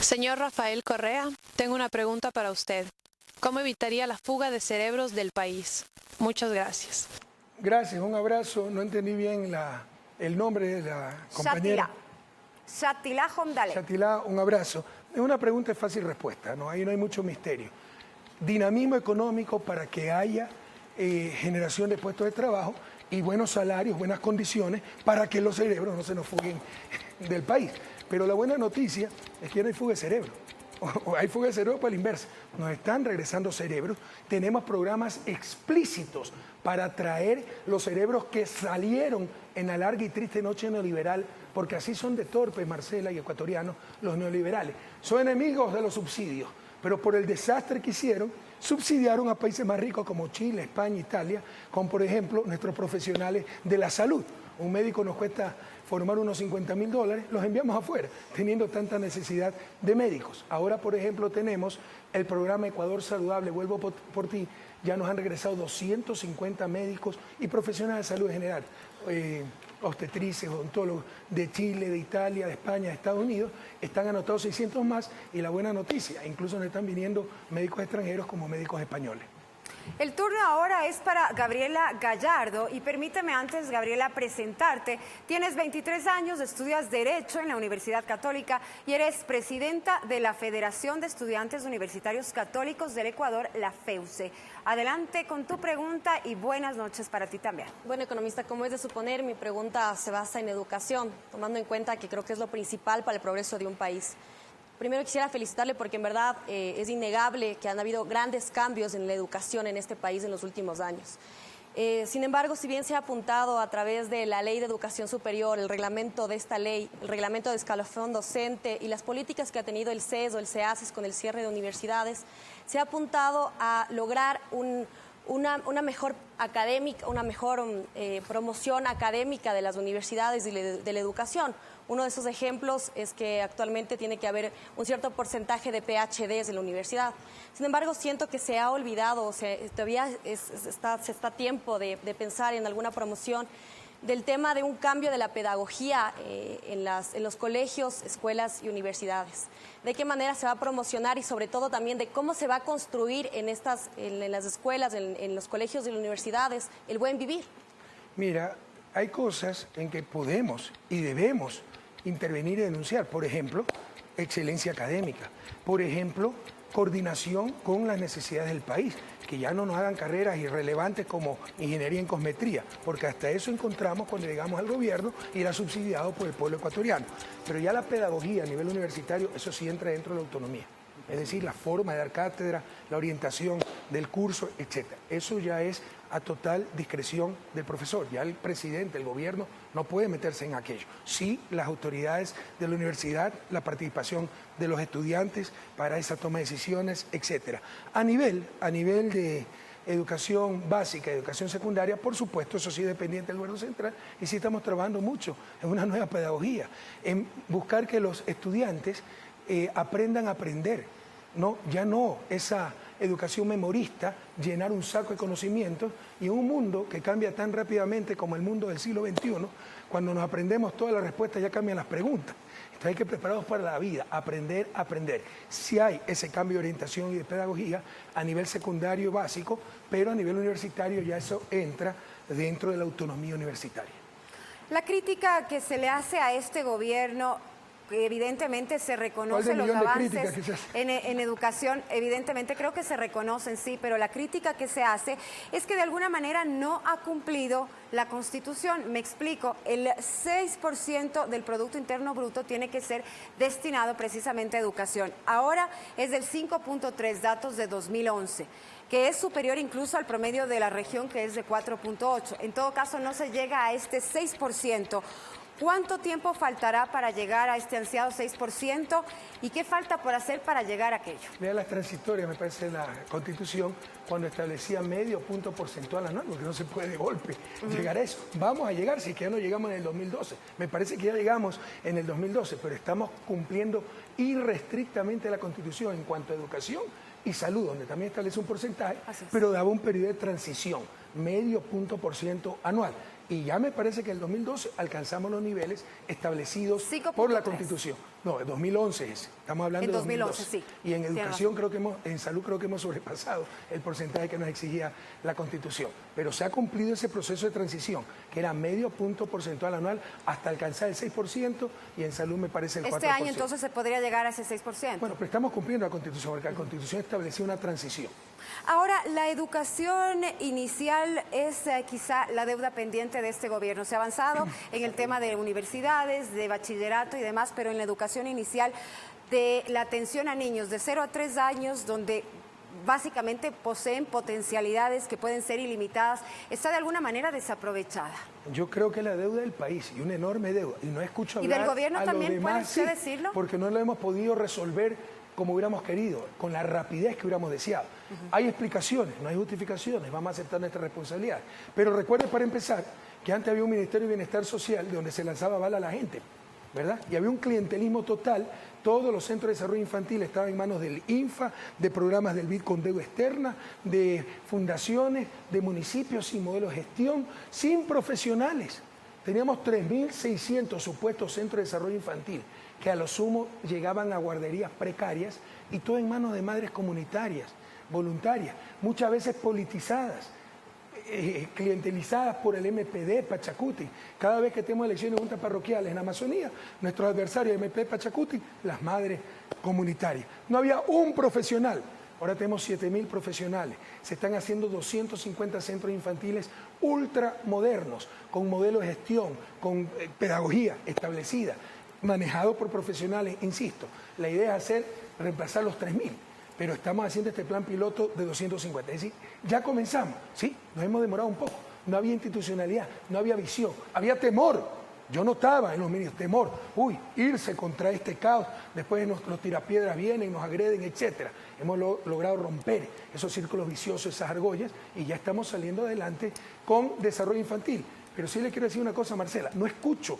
Señor Rafael Correa, tengo una pregunta para usted. ¿Cómo evitaría la fuga de cerebros del país? Muchas gracias. Gracias, un abrazo. No entendí bien el nombre de la compañera. Shatila Homdale. Shatila, un abrazo. Es una pregunta de fácil respuesta, ¿no? Ahí no hay mucho misterio. Dinamismo económico para que haya generación de puestos de trabajo y buenos salarios, buenas condiciones para que los cerebros no se nos fuguen del país. Pero la buena noticia es que no hay fuga de cerebro. O hay fuga de cerebro para la inversa. Nos están regresando cerebros. Tenemos programas explícitos para traer los cerebros que salieron en la larga y triste noche neoliberal, porque así son de torpes, Marcela y ecuatorianos, los neoliberales. Son enemigos de los subsidios, pero por el desastre que hicieron, subsidiaron a países más ricos como Chile, España, Italia, con por ejemplo nuestros profesionales de la salud. Un médico nos cuesta formar unos $50.000, los enviamos afuera, teniendo tanta necesidad de médicos. Ahora, por ejemplo, tenemos el programa Ecuador Saludable, vuelvo por ti, ya nos han regresado 250 médicos y profesionales de salud en general, obstetrices, odontólogos de Chile, de Italia, de España, de Estados Unidos, están anotados 600 más y la buena noticia, incluso nos están viniendo médicos extranjeros como médicos españoles. El turno ahora es para Gabriela Gallardo y permíteme antes, Gabriela, presentarte. Tienes 23 años, estudias Derecho en la Universidad Católica y eres presidenta de la Federación de Estudiantes Universitarios Católicos del Ecuador, la FEUCE. Adelante con tu pregunta y buenas noches para ti también. Bueno, economista, como es de suponer, mi pregunta se basa en educación, tomando en cuenta que creo que es lo principal para el progreso de un país. Primero quisiera felicitarle porque en verdad es innegable que han habido grandes cambios en la educación en este país en los últimos años. Sin embargo, si bien se ha apuntado a través de la Ley de Educación Superior, el reglamento de esta ley, el reglamento de escalafón docente y las políticas que ha tenido el CES o el CEACES con el cierre de universidades, se ha apuntado a lograr una mejor académica, una mejor promoción académica de las universidades y de la educación. Uno de esos ejemplos es que actualmente tiene que haber un cierto porcentaje de PhDs en la universidad. Sin embargo, siento que se ha olvidado, o sea, todavía se está a tiempo de pensar en alguna promoción del tema de un cambio de la pedagogía en los colegios, escuelas y universidades. De qué manera se va a promocionar y sobre todo también de cómo se va a construir en las escuelas, en los colegios y las universidades, el buen vivir. Mira, hay cosas en que podemos y debemos intervenir y denunciar. Por ejemplo, excelencia académica. Por ejemplo, coordinación con las necesidades del país, que ya no nos hagan carreras irrelevantes como ingeniería en cosmetría, porque hasta eso encontramos cuando llegamos al gobierno y era subsidiado por el pueblo ecuatoriano. Pero ya la pedagogía a nivel universitario, eso sí entra dentro de la autonomía. Es decir, la forma de dar cátedra, la orientación del curso, etc. Eso ya es a total discreción del profesor. Ya el presidente, el gobierno, no puede meterse en aquello. Sí, las autoridades de la universidad, la participación de los estudiantes para esa toma de decisiones, etc. A nivel de educación básica, educación secundaria, por supuesto, eso sí dependiente del gobierno central, y sí estamos trabajando mucho en una nueva pedagogía, en buscar que los estudiantes aprendan a aprender, ¿no? Ya no esa educación memorista, llenar un saco de conocimientos, y en un mundo que cambia tan rápidamente como el mundo del siglo XXI, cuando nos aprendemos todas las respuestas ya cambian las preguntas. Entonces hay que prepararnos para la vida, aprender, aprender. Si hay ese cambio de orientación y de pedagogía a nivel secundario básico, pero a nivel universitario ya eso entra dentro de la autonomía universitaria. La crítica que se le hace a este gobierno, evidentemente se reconocen los avances en educación, evidentemente creo que se reconocen, sí, pero la crítica que se hace es que de alguna manera no ha cumplido la Constitución. Me explico, el 6% del Producto Interno Bruto tiene que ser destinado precisamente a educación. Ahora es del 5.3, datos de 2011. Que es superior incluso al promedio de la región, que es de 4.8. En todo caso, no se llega a este 6%. ¿Cuánto tiempo faltará para llegar a este ansiado 6%? ¿Y qué falta por hacer para llegar a aquello? Vea las transitorias, me parece, la Constitución, cuando establecía medio punto porcentual anual, porque no se puede de golpe llegar a eso. Vamos a llegar, si es que ya no llegamos en el 2012. Me parece que ya llegamos en el 2012, pero estamos cumpliendo irrestrictamente la Constitución en cuanto a educación y salud, donde también establece un porcentaje, pero daba un periodo de transición, medio punto porciento anual. Y ya me parece que en el 2012 alcanzamos los niveles establecidos por la Constitución. No, en 2011 es. Estamos hablando de 2012. Sí. Y en educación en salud creo que hemos sobrepasado el porcentaje que nos exigía la Constitución. Pero se ha cumplido ese proceso de transición, que era medio punto porcentual anual hasta alcanzar el 6%, y en salud me parece el 4%. Este año entonces se podría llegar a ese 6%. Bueno, pero estamos cumpliendo la Constitución, porque la Constitución establecía una transición. Ahora, la educación inicial es quizá la deuda pendiente de este gobierno. Se ha avanzado en el tema de universidades, de bachillerato y demás, pero en la educación inicial, de la atención a niños de 0 a 3 años, donde básicamente poseen potencialidades que pueden ser ilimitadas, está de alguna manera desaprovechada. Yo creo que la deuda del país, y una enorme deuda, y no escucho hablar ¿y del gobierno a también, los demás, puede usted decirlo? Porque no lo hemos podido resolver como hubiéramos querido, con la rapidez que hubiéramos deseado. Hay explicaciones, no hay justificaciones, vamos a aceptar nuestra responsabilidad. Pero recuerde, para empezar, que antes había un Ministerio de Bienestar Social de donde se lanzaba bala a la gente, ¿verdad? Y había un clientelismo total. Todos los centros de desarrollo infantil estaban en manos del INFA, de programas del BID con deuda externa, de fundaciones, de municipios sin modelo de gestión, sin profesionales. Teníamos 3.600 supuestos centros de desarrollo infantil, que a lo sumo llegaban a guarderías precarias, y todo en manos de madres comunitarias, voluntarias, muchas veces politizadas, clientelizadas por el MPD Pachacuti. Cada vez que tenemos elecciones de juntas parroquiales en Amazonía, nuestros adversarios MPD Pachacuti, las madres comunitarias. No había un profesional. Ahora tenemos 7.000 profesionales. Se están haciendo 250 centros infantiles ultramodernos, con modelo de gestión, con pedagogía establecida, manejado por profesionales, insisto. La idea es reemplazar los 3.000, pero estamos haciendo este plan piloto de 250. Es decir, ya comenzamos, ¿sí? Nos hemos demorado un poco. No había institucionalidad, no había visión, había temor. Yo notaba en los ministros temor, irse contra este caos, después los tirapiedras vienen, nos agreden, etcétera. Hemos logrado romper esos círculos viciosos, esas argollas, y ya estamos saliendo adelante con desarrollo infantil. Pero sí le quiero decir una cosa, Marcela, no escucho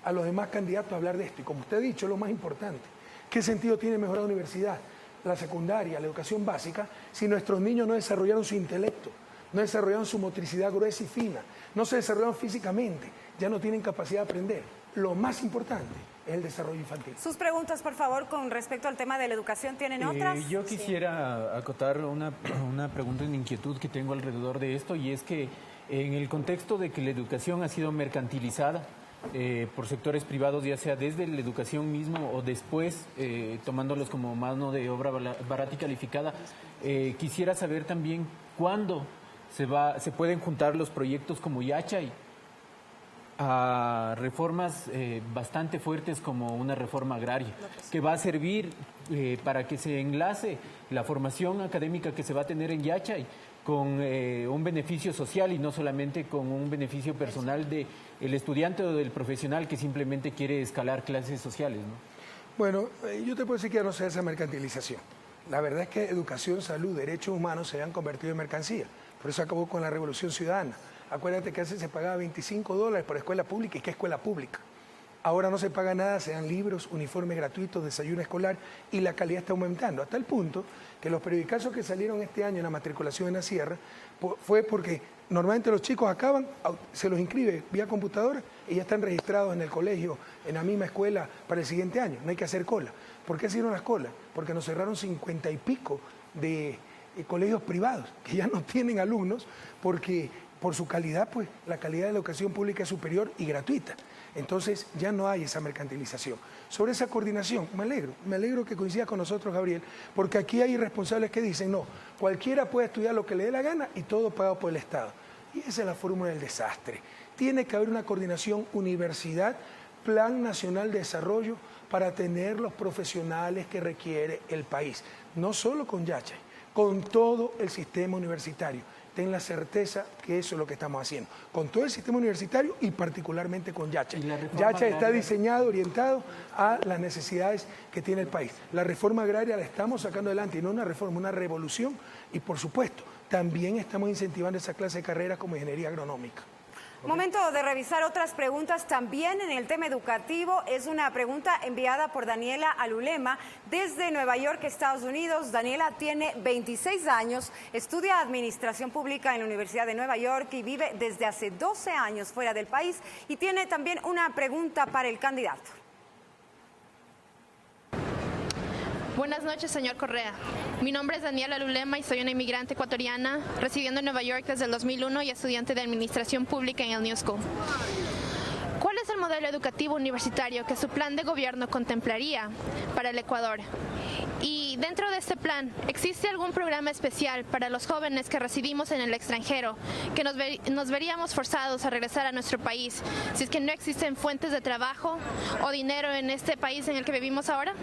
a los demás candidatos a hablar de esto, y como usted ha dicho, es lo más importante. ¿Qué sentido tiene mejorar la universidad, la secundaria, la educación básica, si nuestros niños no desarrollaron su intelecto, no desarrollaron su motricidad gruesa y fina, no se desarrollaron físicamente, ya no tienen capacidad de aprender? Lo más importante es el desarrollo infantil. Sus preguntas, por favor, con respecto al tema de la educación, ¿tienen otras? Yo quisiera acotar una pregunta, una inquietud que tengo alrededor de esto, y es que en el contexto de que la educación ha sido mercantilizada por sectores privados, ya sea desde la educación mismo o después tomándolos como mano de obra barata y calificada, quisiera saber también cuándo se pueden juntar los proyectos como Yachay a reformas bastante fuertes como una reforma agraria, que va a servir para que se enlace la formación académica que se va a tener en Yachay con un beneficio social y no solamente con un beneficio personal del estudiante o del profesional que simplemente quiere escalar clases sociales, ¿no? Bueno, yo te puedo decir que ya no se hace esa mercantilización. La verdad es que educación, salud, derechos humanos se han convertido en mercancía. Por eso acabó con la Revolución Ciudadana. Acuérdate que antes se pagaba $25 por escuela pública. ¿Y qué escuela pública? Ahora no se paga nada, se dan libros, uniformes gratuitos, desayuno escolar, y la calidad está aumentando. Hasta el punto que los periodicazos que salieron este año en la matriculación en la Sierra fue porque normalmente los chicos acaban, se los inscribe vía computadora y ya están registrados en el colegio, en la misma escuela para el siguiente año. No hay que hacer cola. ¿Por qué hicieron las colas? Porque nos cerraron 50 y pico de colegios privados que ya no tienen alumnos porque por su calidad, pues la calidad de la educación pública es superior y gratuita. Entonces ya no hay esa mercantilización. Sobre esa coordinación, me alegro que coincida con nosotros, Gabriel, porque aquí hay irresponsables que dicen, no, cualquiera puede estudiar lo que le dé la gana y todo pagado por el Estado. Y esa es la fórmula del desastre. Tiene que haber una coordinación universidad, Plan Nacional de Desarrollo, para tener los profesionales que requiere el país. No solo con Yachay, con todo el sistema universitario. Ten la certeza que eso es lo que estamos haciendo, con todo el sistema universitario y particularmente con Yachay. Yachay está diseñado, orientado a las necesidades que tiene el país. La reforma agraria la estamos sacando adelante, y no una reforma, una revolución, y por supuesto, también estamos incentivando esa clase de carreras como ingeniería agronómica. Momento de revisar otras preguntas también en el tema educativo. Es una pregunta enviada por Daniela Alulema desde Nueva York, Estados Unidos. Daniela tiene 26 años, estudia Administración Pública en la Universidad de Nueva York y vive desde hace 12 años fuera del país. Y tiene también una pregunta para el candidato. Buenas noches, señor Correa. Mi nombre es Daniela Alulema y soy una inmigrante ecuatoriana, residiendo en Nueva York desde el 2001 y estudiante de Administración Pública en el New School. ¿Cuál es el modelo educativo universitario que su plan de gobierno contemplaría para el Ecuador? Y dentro de este plan, ¿existe algún programa especial para los jóvenes que residimos en el extranjero, que nos veríamos forzados a regresar a nuestro país si es que no existen fuentes de trabajo o dinero en este país en el que vivimos ahora?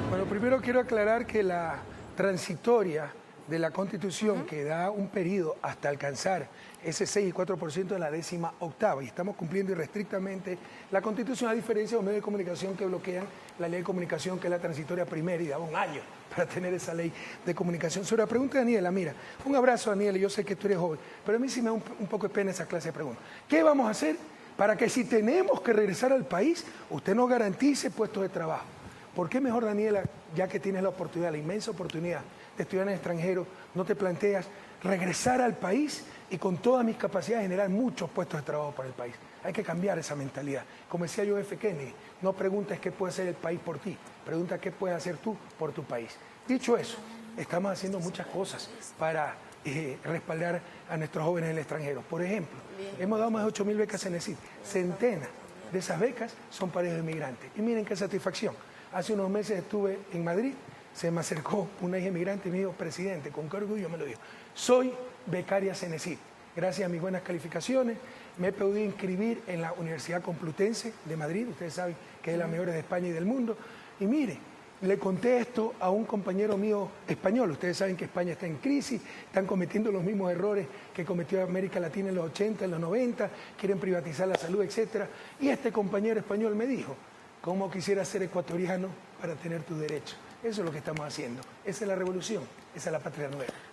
Bueno, primero quiero aclarar que la transitoria de la Constitución que da un periodo hasta alcanzar ese 6 y 4% de la 18ª, y estamos cumpliendo irrestrictamente la Constitución, a diferencia de los medios de comunicación que bloquean la ley de comunicación, que es la transitoria primera, y daba un año para tener esa ley de comunicación. Sobre la pregunta de Daniela, mira, un abrazo, Daniela, yo sé que tú eres joven, pero a mí sí me da un poco de pena esa clase de preguntas. ¿Qué vamos a hacer para que si tenemos que regresar al país, usted nos garantice puestos de trabajo? ¿Por qué mejor, Daniela, ya que tienes la oportunidad, la inmensa oportunidad de estudiar en el extranjero, no te planteas regresar al país y con todas mis capacidades generar muchos puestos de trabajo para el país? Hay que cambiar esa mentalidad. Como decía John F. Kennedy, no preguntes qué puede hacer el país por ti, pregunta qué puedes hacer tú por tu país. Dicho eso, estamos haciendo muchas cosas para respaldar a nuestros jóvenes en el extranjero. Por ejemplo, hemos dado más de 8.000 becas en CENESID. Centenas de esas becas son para los inmigrantes. Y miren qué satisfacción. Hace unos meses estuve en Madrid, se me acercó una hija inmigrante y me dijo, presidente, con qué orgullo me lo dijo, soy becaria CENESID. Gracias a mis buenas calificaciones me he podido inscribir en la Universidad Complutense de Madrid, ustedes saben que es la mejor de España y del mundo. Y mire, le conté esto a un compañero mío español, ustedes saben que España está en crisis, están cometiendo los mismos errores que cometió América Latina en los 80, en los 90, quieren privatizar la salud, etcétera. Y este compañero español me dijo, ¿cómo quisiera ser ecuatoriano para tener tus derechos? Eso es lo que estamos haciendo. Esa es la revolución, esa es la patria nueva.